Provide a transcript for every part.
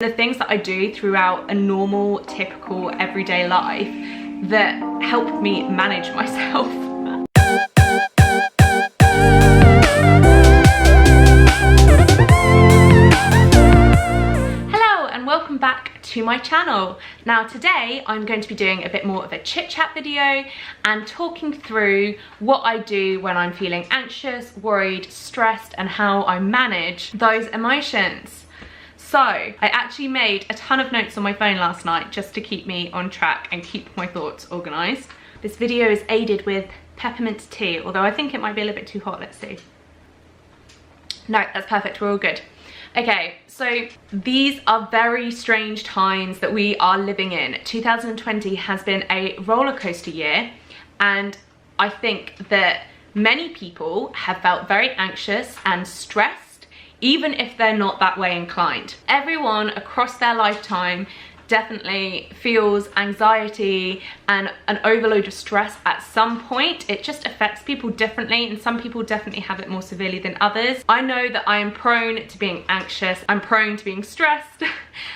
The things that I do throughout a normal, typical, everyday life that help me manage myself. Hello and welcome back to my channel. Now today I'm going to be doing a bit more of a chit chat video and talking through what I do when I'm feeling anxious, worried, stressed, and how I manage those emotions. So, I actually made a ton of notes on my phone last night just to keep me on track and keep my thoughts organised. This video is aided with peppermint tea, although I think it might be a little bit too hot, let's see. No, that's perfect, we're all good. Okay, so these are very strange times that we are living in. 2020 has been a roller coaster year, and I think that many people have felt very anxious and stressed, even if they're not that way inclined. Everyone across their lifetime definitely feels anxiety and an overload of stress at some point. It just affects people differently, and some people definitely have it more severely than others. I know that I am prone to being anxious, I'm prone to being stressed, and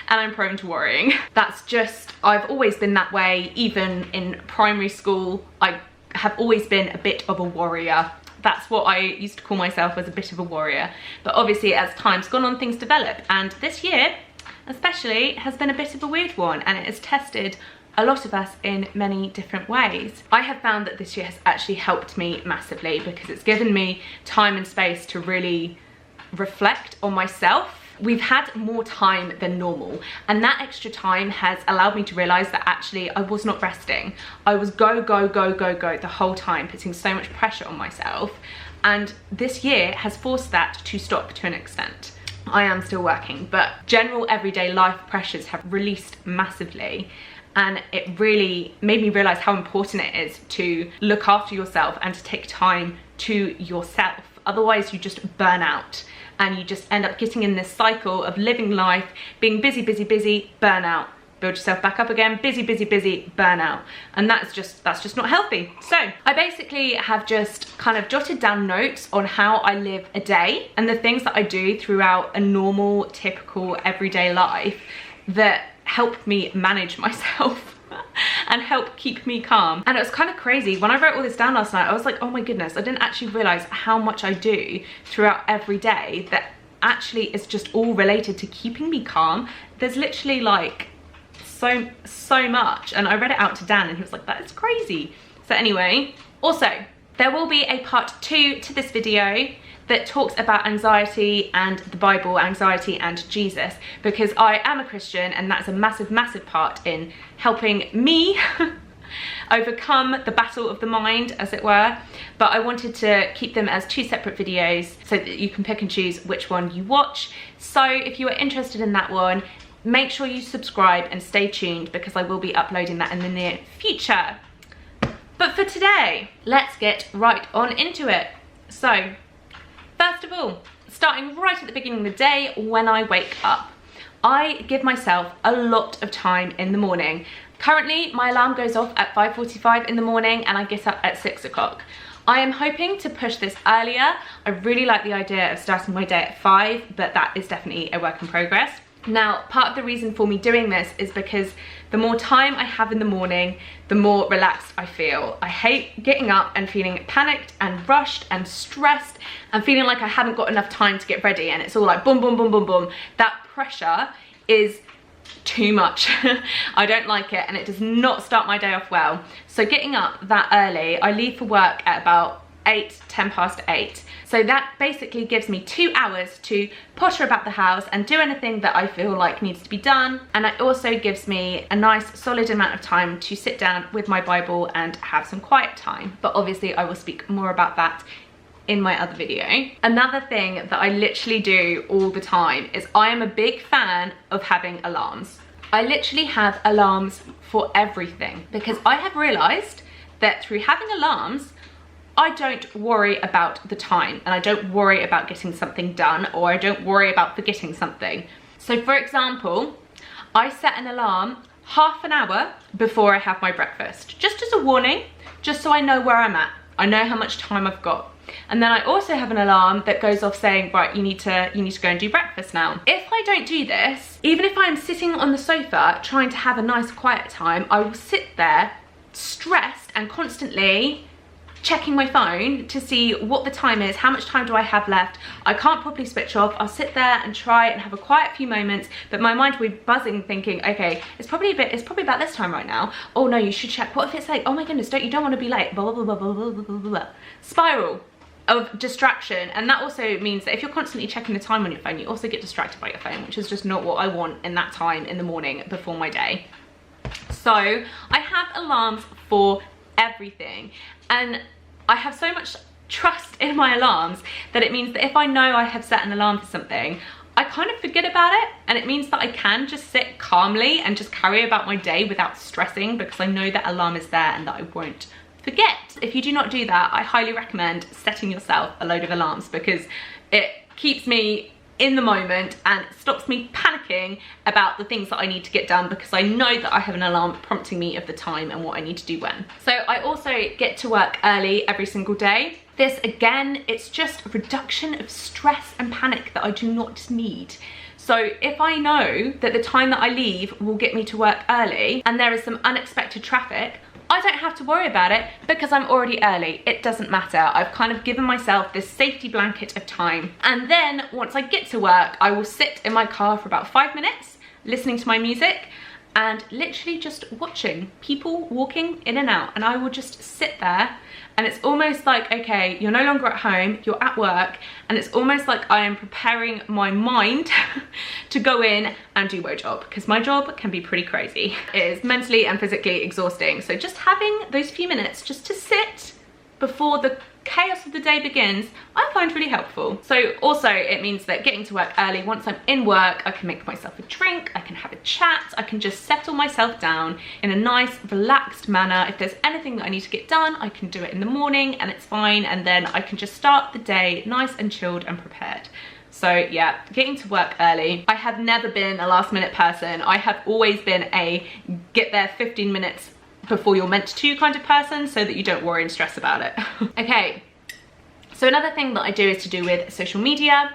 I'm prone to worrying. That's just, I've always been that way. Even in primary school, I have always been a bit of a worrier. That's what I used to call myself, as a bit of a warrior. But obviously as time's gone on, things develop, and this year especially has been a bit of a weird one, and it has tested a lot of us in many different ways. I have found that this year has actually helped me massively because it's given me time and space to really reflect on myself. We've had more time than normal, and that extra time has allowed me to realise that actually I was not resting. I was go the whole time, putting so much pressure on myself, and this year has forced that to stop to an extent. I am still working, but general everyday life pressures have released massively, and it really made me realise how important it is to look after yourself and to take time to yourself. Otherwise you just burn out, and you just end up getting in this cycle of living life, being busy, burn out, build yourself back up again, busy, burn out. And that's just not healthy. So I basically have just kind of jotted down notes on how I live a day and the things that I do throughout a normal, typical, everyday life that help me manage myself and help keep me calm. And it was kind of crazy. When I wrote all this down last night, I was like, oh my goodness, I didn't actually realise how much I do throughout every day that actually is just all related to keeping me calm. There's literally like so much, and I read it out to Dan and he was like, that is crazy. So anyway, also there will be a part 2 to this video that talks about anxiety and the Bible, anxiety and Jesus, because I am a Christian, and that's a massive part in helping me overcome the battle of the mind, as it were. But I wanted to keep them as 2 separate videos so that you can pick and choose which one you watch. So if you are interested in that one, make sure you subscribe and stay tuned, because I will be uploading that in the near future. But for today, let's get right on into it. So first of all, starting right at the beginning of the day, when I wake up, I give myself a lot of time in the morning. Currently, my alarm goes off at 5:45 in the morning and I get up at 6 o'clock. I am hoping to push this earlier. I really like the idea of starting my day at 5, but that is definitely a work in progress. Now, part of the reason for me doing this is because the more time I have in the morning, the more relaxed I feel. I hate getting up and feeling panicked and rushed and stressed and feeling like I haven't got enough time to get ready, and it's all like boom. That pressure is too much. I don't like it, and it does not start my day off well. So getting up that early, I leave for work at about 10 past 8. So that basically gives me 2 hours to potter about the house and do anything that I feel like needs to be done. And it also gives me a nice solid amount of time to sit down with my Bible and have some quiet time. But obviously I will speak more about that in my other video. Another thing that I literally do all the time is I am a big fan of having alarms. I literally have alarms for everything, because I have realised that through having alarms, I don't worry about the time, and I don't worry about getting something done, or I don't worry about forgetting something. So for example, I set an alarm half an hour before I have my breakfast, just as a warning, just so I know where I'm at. I know how much time I've got. And then I also have an alarm that goes off saying, right, you need to go and do breakfast now. If I don't do this, even if I'm sitting on the sofa trying to have a nice quiet time, I will sit there stressed and constantly checking my phone to see what the time is, how much time do I have left. I can't properly switch off. I'll sit there and try and have a quiet few moments, but my mind will be buzzing thinking, okay, it's probably about this time right now. Oh no, you should check. What if it's late? Oh my goodness, you don't want to be late. Blah, blah, blah, blah, blah, blah, blah, blah. Spiral of distraction. And that also means that if you're constantly checking the time on your phone, you also get distracted by your phone, which is just not what I want in that time in the morning before my day. So I have alarms for everything, and I have so much trust in my alarms that it means that if I know I have set an alarm for something, I kind of forget about it, and it means that I can just sit calmly and just carry about my day without stressing, because I know that alarm is there and that I won't forget. If you do not do that, I highly recommend setting yourself a load of alarms, because it keeps me in the moment and stops me panicking about the things that I need to get done, because I know that I have an alarm prompting me of the time and what I need to do when. So I also get to work early every single day. This, again, it's just a reduction of stress and panic that I do not need. So if I know that the time that I leave will get me to work early and there is some unexpected traffic, I don't have to worry about it because I'm already early. It doesn't matter. I've kind of given myself this safety blanket of time. And then once I get to work, I will sit in my car for about 5 minutes, listening to my music and literally just watching people walking in and out. And I will just sit there, and it's almost like, okay, you're no longer at home, you're at work, and it's almost like I am preparing my mind to go in and do my job, because my job can be pretty crazy. It is mentally and physically exhausting. So just having those few minutes just to sit before the chaos of the day begins, I find really helpful. So also it means that getting to work early, once I'm in work, I can make myself a drink, I can have a chat, I can just settle myself down in a nice, relaxed manner. If there's anything that I need to get done, I can do it in the morning and it's fine, and then I can just start the day nice and chilled and prepared. So yeah, getting to work early. I have never been a last minute person. I have always been a get there 15 minutes before you're meant to kind of person, so that you don't worry and stress about it. Okay, so another thing that I do is to do with social media.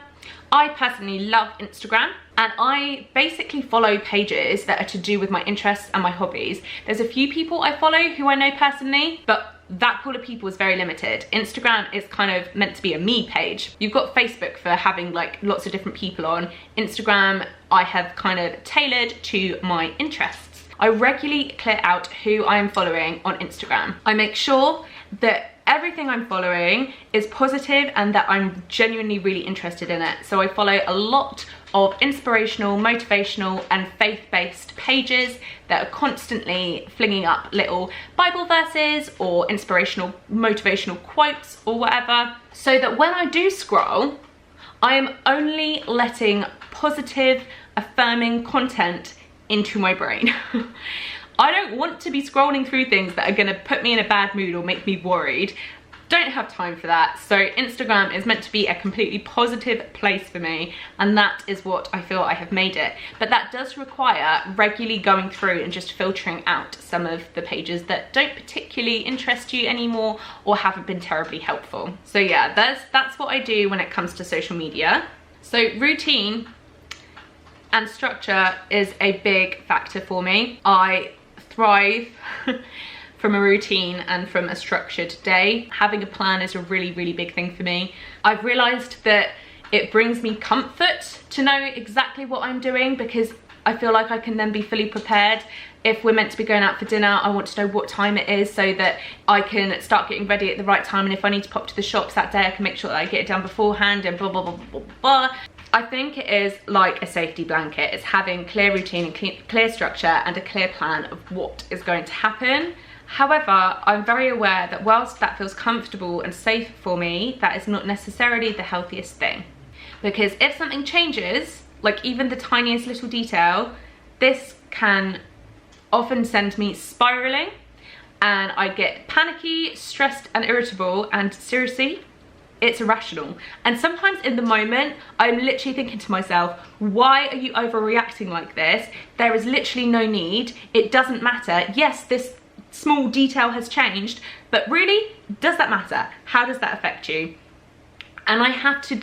I personally love Instagram, and I basically follow pages that are to do with my interests and my hobbies. There's a few people I follow who I know personally, but that pool of people is very limited. Instagram is kind of meant to be a me page. You've got Facebook for having like lots of different people on. Instagram I have kind of tailored to my interests. I regularly clear out who I am following on Instagram. I make sure that everything I'm following is positive and that I'm genuinely really interested in it. So I follow a lot of inspirational, motivational and faith-based pages that are constantly flinging up little Bible verses or inspirational, motivational quotes or whatever, so that when I do scroll, I am only letting positive, affirming content into my brain. I don't want to be scrolling through things that are gonna put me in a bad mood or make me worried. Don't have time for that. So Instagram is meant to be a completely positive place for me, and that is what I feel I have made it. But that does require regularly going through and just filtering out some of the pages that don't particularly interest you anymore or haven't been terribly helpful. So yeah, that's what I do when it comes to social media. So routine and structure is a big factor for me. I thrive from a routine and from a structured day. Having a plan is a really, really big thing for me. I've realized that it brings me comfort to know exactly what I'm doing, because I feel like I can then be fully prepared. If we're meant to be going out for dinner, I want to know what time it is so that I can start getting ready at the right time, and if I need to pop to the shops that day, I can make sure that I get it done beforehand and blah, blah, blah, blah, blah. I think it is like a safety blanket. It's having clear routine and clear structure and a clear plan of what is going to happen. However, I'm very aware that whilst that feels comfortable and safe for me, that is not necessarily the healthiest thing. Because if something changes, like even the tiniest little detail, this can often send me spiraling, and I get panicky, stressed and irritable, and seriously, it's irrational. And sometimes in the moment, I'm literally thinking to myself, why are you overreacting like this? There is literally no need. It doesn't matter. Yes, this small detail has changed, but really, does that matter? How does that affect you? And I had to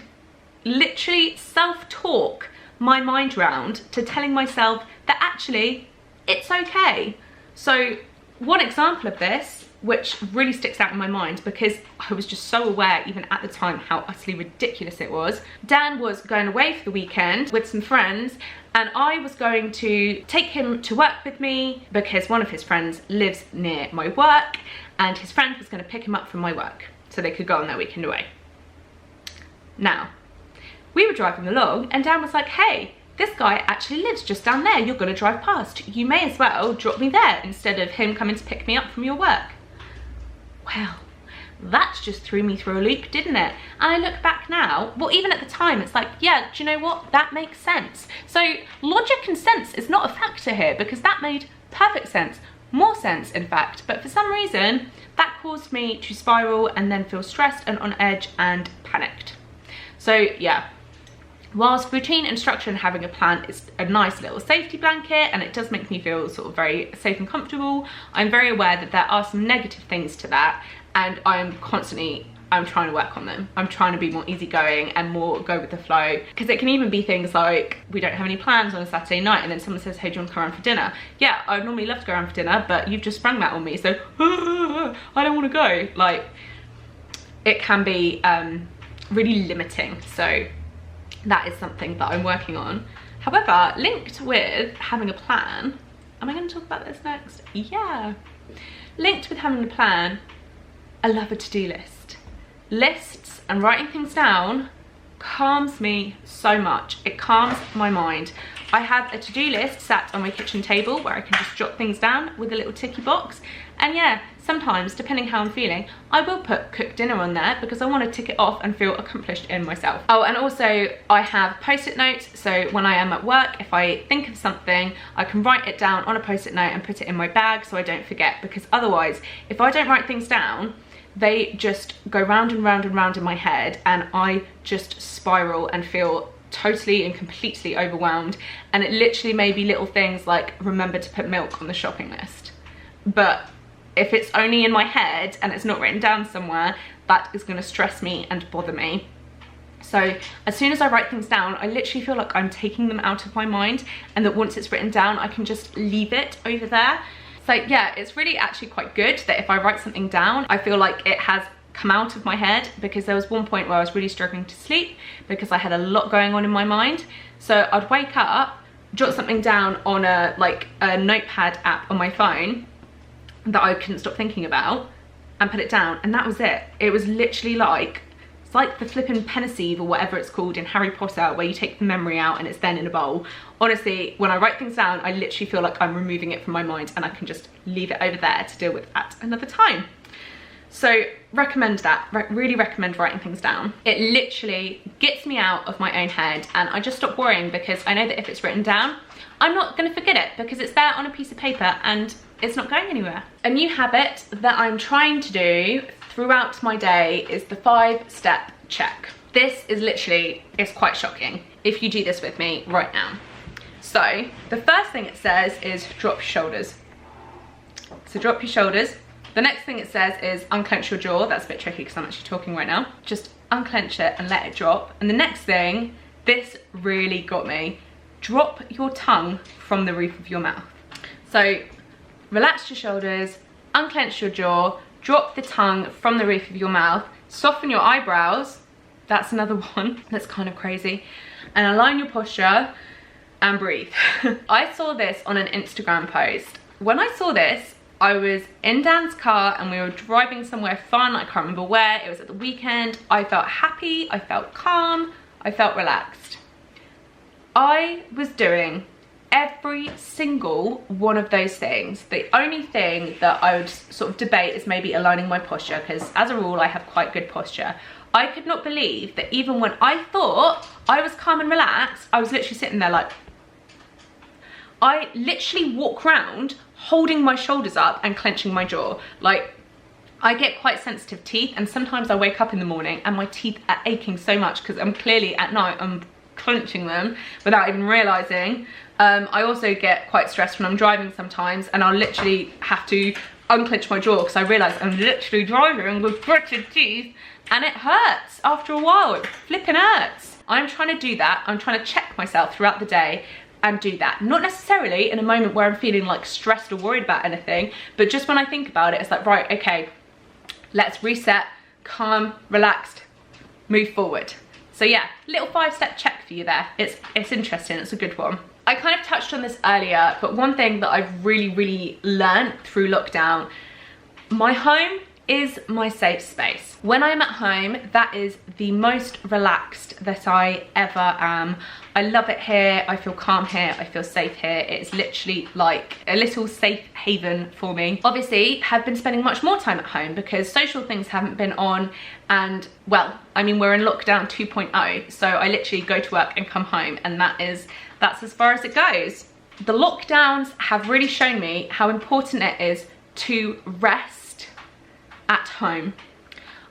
literally self-talk my mind round to telling myself that actually it's okay. So one example of this, which really sticks out in my mind because I was just so aware even at the time how utterly ridiculous it was. Dan was going away for the weekend with some friends, and I was going to take him to work with me because one of his friends lives near my work, and his friend was going to pick him up from my work so they could go on their weekend away. Now, we were driving along and Dan was like, hey, this guy actually lives just down there. You're going to drive past. You may as well drop me there instead of him coming to pick me up from your work. Well, that just threw me through a loop, didn't it? And I look back now, well, even at the time, it's like, yeah, do you know what? That makes sense. So logic and sense is not a factor here because that made perfect sense. More sense, in fact. But for some reason, that caused me to spiral and then feel stressed and on edge and panicked. So yeah, whilst routine and structure and having a plan is a nice little safety blanket and it does make me feel sort of very safe and comfortable, I'm very aware that there are some negative things to that, and I'm trying to work on them. I'm trying to be more easygoing and more go with the flow, because it can even be things like we don't have any plans on a Saturday night and then someone says, hey, do you want to go around for dinner? Yeah, I'd normally love to go around for dinner, but you've just sprung that on me, so I don't want to go. Like, it can be really limiting. So that is something that I'm working on. However, linked with having a plan, am I going to talk about this next? Yeah. Linked with having a plan, I love a to-do list. Lists and writing things down calms me so much. It calms my mind. I have a to-do list sat on my kitchen table where I can just jot things down with a little ticky box. And yeah, sometimes, depending how I'm feeling, I will put cook dinner on there because I want to tick it off and feel accomplished in myself. Oh, and also I have post-it notes, so when I am at work, if I think of something, I can write it down on a post-it note and put it in my bag so I don't forget, because otherwise, if I don't write things down, they just go round and round and round in my head, and I just spiral and feel totally and completely overwhelmed. And it literally may be little things like remember to put milk on the shopping list, but if it's only in my head and it's not written down somewhere, that is going to stress me and bother me. So as soon as I write things down, I literally feel like I'm taking them out of my mind, and that once it's written down, I can just leave it over there. So yeah, it's really actually quite good that if I write something down, I feel like it has come out of my head, because there was one point where I was really struggling to sleep because I had a lot going on in my mind. So I'd wake up, jot something down on a notepad app on my phone that I couldn't stop thinking about, and put it down, and that was it. It was literally like, it's like the flipping Pensieve or whatever it's called in Harry Potter, where you take the memory out and it's then in a bowl. Honestly, when I write things down, I literally feel like I'm removing it from my mind and I can just leave it over there to deal with at another time. So recommend that, really recommend writing things down. It literally gets me out of my own head, and I just stop worrying because I know that if it's written down, I'm not gonna forget it because it's there on a piece of paper and it's not going anywhere. A new habit that I'm trying to do throughout my day is the 5-step check. This is literally, it's quite shocking if you do this with me right now. So the first thing it says is drop your shoulders. So drop your shoulders. The next thing it says is unclench your jaw. That's a bit tricky because I'm actually talking right now. Just unclench it and let it drop. And the next thing, this really got me. Drop your tongue from the roof of your mouth. So relax your shoulders, unclench your jaw, drop the tongue from the roof of your mouth, soften your eyebrows. That's another one that's kind of crazy. And align your posture and breathe. I saw this on an Instagram post. When I saw this, I was in Dan's car and we were driving somewhere fun. I can't remember where. It was at the weekend. I felt happy. I felt calm. I felt relaxed. I was doing every single one of those things. The only thing that I would sort of debate is maybe aligning my posture, because as a rule, I have quite good posture. I could not believe that even when I thought I was calm and relaxed, I was literally sitting there like, I literally walk around holding my shoulders up and clenching my jaw. Like, I get quite sensitive teeth, and sometimes I wake up in the morning and my teeth are aching so much because I'm clearly at night I'm clenching them without even realizing. I also get quite stressed when I'm driving sometimes, and I'll literally have to unclench my jaw because I realised I'm literally driving with gritted teeth and it hurts after a while. It flipping hurts. I'm trying to do that. I'm trying to check myself throughout the day and do that. Not necessarily in a moment where I'm feeling like stressed or worried about anything, but just when I think about it, it's like, right, okay, let's reset, calm, relaxed, move forward. So yeah, little 5-step check for you there. It's interesting, it's a good one. I kind of touched on this earlier, but one thing that I've really learned through lockdown, my home is my safe space. When I'm at home, that is the most relaxed that I ever am. I love it here, I feel calm here, I feel safe here. It's literally like a little safe haven for me. Obviously, have been spending much more time at home because social things haven't been on, and well, I mean, we're in lockdown 2.0, so I literally go to work and come home, and that's as far as it goes. The lockdowns have really shown me how important it is to rest at home.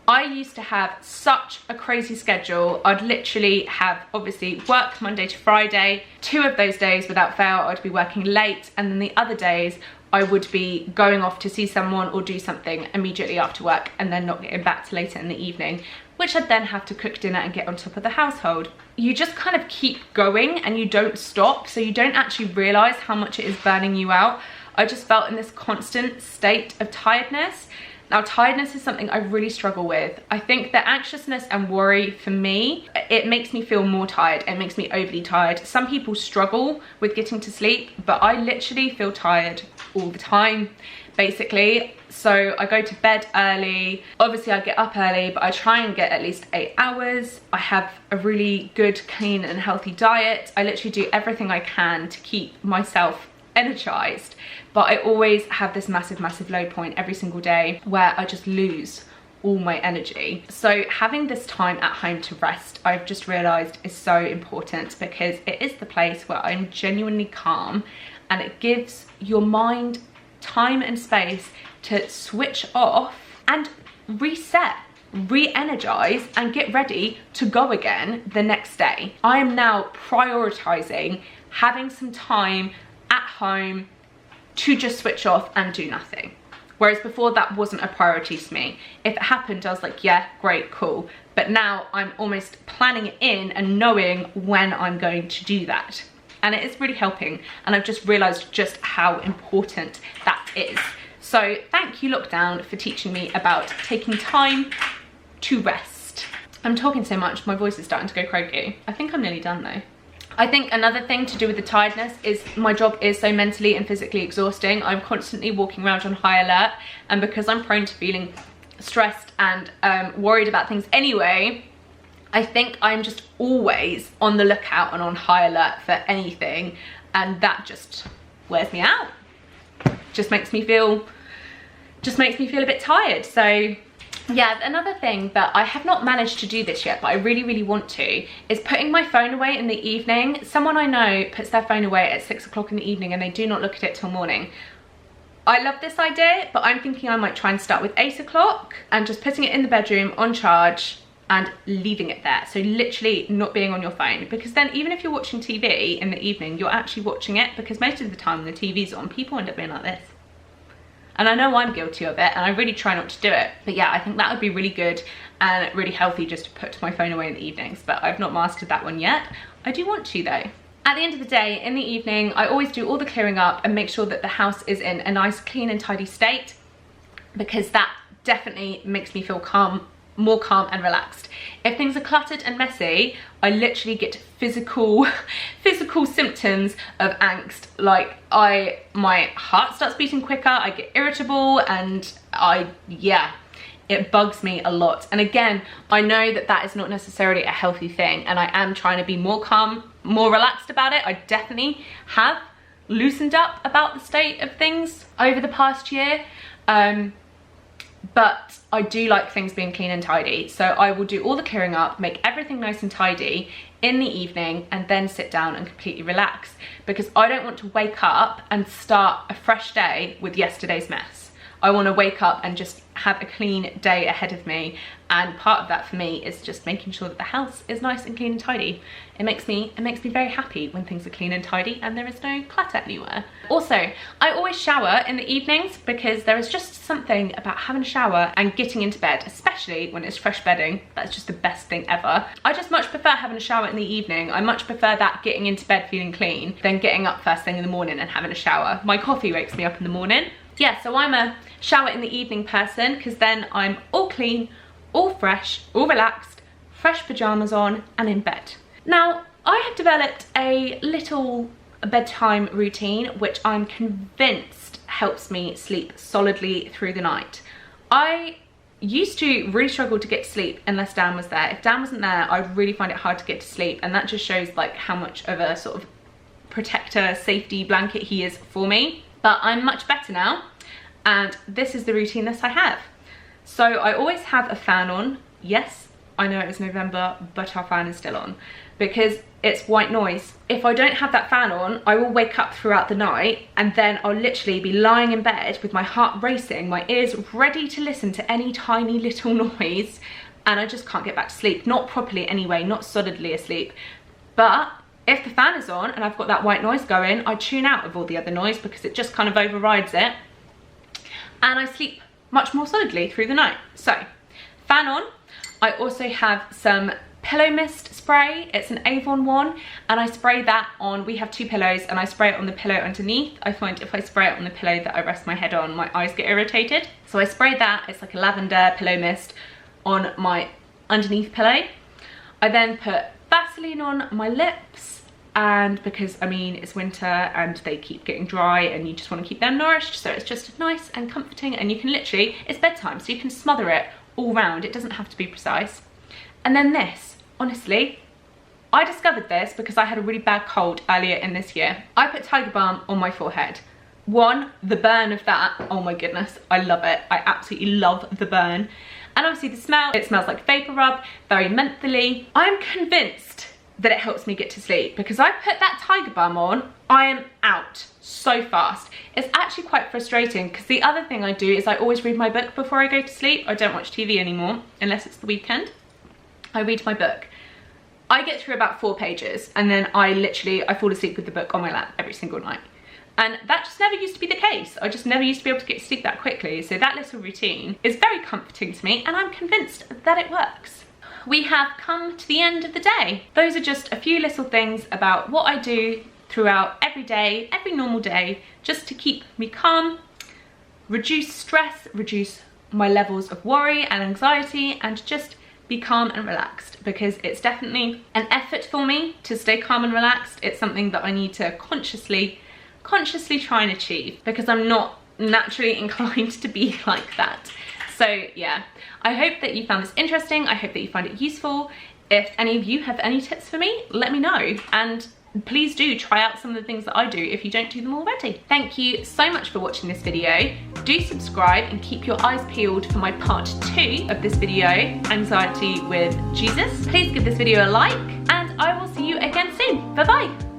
I used to have such a crazy schedule. I'd literally have obviously work Monday to Friday. 2 of those days without fail I'd be working late, and then the other days I would be going off to see someone or do something immediately after work and then not getting back till later in the evening, which I'd then have to cook dinner and get on top of the household. You just kind of keep going and you don't stop, so you don't actually realise how much it is burning you out. I just felt in this constant state of tiredness. Now, tiredness is something I really struggle with. I think that anxiousness and worry, for me, it makes me feel more tired. It makes me overly tired. Some people struggle with getting to sleep, but I literally feel tired all the time, basically. So I go to bed early. Obviously, I get up early, but I try and get at least 8 hours. I have a really good, clean and healthy diet. I literally do everything I can to keep myself energized, but I always have this massive low point every single day where I just lose all my energy. So having this time at home to rest, I've just realized is so important, because it is the place where I'm genuinely calm, and it gives your mind time and space to switch off and reset, re-energize and get ready to go again the next day. I am now prioritizing having some time at home to just switch off and do nothing. Whereas before, that wasn't a priority to me. If it happened, I was like, yeah, great, cool. But now I'm almost planning it in and knowing when I'm going to do that. And it is really helping. And I've just realized just how important that is. So thank you, lockdown, for teaching me about taking time to rest. I'm talking so much, my voice is starting to go croaky. I think I'm nearly done though. I think another thing to do with the tiredness is my job is so mentally and physically exhausting. I'm constantly walking around on high alert, and because I'm prone to feeling stressed and worried about things anyway, I think I'm just always on the lookout and on high alert for anything, and that just wears me out. Just makes me feel a bit tired. So yeah, another thing that I have not managed to do this yet, but I really want to, is putting my phone away in the evening. Someone I know puts their phone away at 6 o'clock in the evening and they do not look at it till morning. I love this idea, but I'm thinking I might try and start with 8 o'clock and just putting it in the bedroom on charge and leaving it there. So literally not being on your phone, because then even if you're watching TV in the evening, you're actually watching it, because most of the time when the TV's on, people end up being like this. And I know I'm guilty of it, and I really try not to do it. But yeah, I think that would be really good and really healthy, just to put my phone away in the evenings. But I've not mastered that one yet. I do want to though. At the end of the day, in the evening, I always do all the clearing up and make sure that the house is in a nice, clean and tidy state, because that definitely makes me feel calm, more calm and relaxed. If things are cluttered and messy, I literally get physical symptoms of angst. Like my heart starts beating quicker, I get irritable, and it bugs me a lot. And again, I know that that is not necessarily a healthy thing, and I am trying to be more calm, more relaxed about it. I definitely have loosened up about the state of things over the past year. But I do like things being clean and tidy. So I will do all the clearing up, make everything nice and tidy in the evening, and then sit down and completely relax, because I don't want to wake up and start a fresh day with yesterday's mess. I want to wake up and just have a clean day ahead of me, and part of that for me is just making sure that the house is nice and clean and tidy. It makes me very happy when things are clean and tidy and there is no clutter anywhere. Also, I always shower in the evenings because there is just something about having a shower and getting into bed, especially when it's fresh bedding. That's just the best thing ever. I just much prefer having a shower in the evening. I much prefer that, getting into bed feeling clean, than getting up first thing in the morning and having a shower. My coffee wakes me up in the morning. Yeah, so I'm a shower in the evening person because then I'm all clean, all fresh, all relaxed, fresh pajamas on and in bed. Now, I have developed a little bedtime routine which I'm convinced helps me sleep solidly through the night. I used to really struggle to get to sleep unless Dan was there. If Dan wasn't there, I'd really find it hard to get to sleep, and that just shows like how much of a sort of protector, safety blanket he is for me. But I'm much better now, and this is the routine that I have. So I always have a fan on. Yes, I know it's November, but our fan is still on because it's white noise. If I don't have that fan on, I will wake up throughout the night, and then I'll literally be lying in bed with my heart racing, my ears ready to listen to any tiny little noise, and I just can't get back to sleep. Not properly anyway, not solidly asleep. But if the fan is on and I've got that white noise going, I tune out of all the other noise because it just kind of overrides it, and I sleep much more solidly through the night. So, fan on. I also have some pillow mist spray. It's an Avon one, and I spray that on, we have 2 pillows, and I spray it on the pillow underneath. I find if I spray it on the pillow that I rest my head on, my eyes get irritated. So I spray that, it's like a lavender pillow mist, on my underneath pillow. I then put Vaseline on my lips, and because I mean it's winter and they keep getting dry and you just want to keep them nourished, so it's just nice and comforting, and you can literally, it's bedtime so you can smother it all round, it doesn't have to be precise. And then this, honestly, I discovered this because I had a really bad cold earlier in this year. I put Tiger Balm on my forehead. One, the burn of that, oh my goodness, I love it. I absolutely love the burn. And obviously the smell, it smells like Vapor Rub, very mentholy. I'm convinced that it helps me get to sleep because I put that Tiger Balm on, I am out so fast. It's actually quite frustrating because the other thing I do is I always read my book before I go to sleep. I don't watch TV anymore unless it's the weekend. I read my book. I get through about 4 pages and then I fall asleep with the book on my lap every single night. And that just never used to be the case. I just never used to be able to get to sleep that quickly. So that little routine is very comforting to me, and I'm convinced that it works. We have come to the end of the day. Those are just a few little things about what I do throughout every day, every normal day, just to keep me calm, reduce stress, reduce my levels of worry and anxiety, and just be calm and relaxed, because it's definitely an effort for me to stay calm and relaxed. It's something that I need to consciously try and achieve because I'm not naturally inclined to be like that. So yeah, I hope that you found this interesting. I hope that you find it useful. If any of you have any tips for me, let me know, and please do try out some of the things that I do if you don't do them already. Thank you so much for watching this video. Do subscribe and keep your eyes peeled for my part 2 of this video, Anxiety with Jesus. Please give this video a like, and I will see you again soon. Bye bye.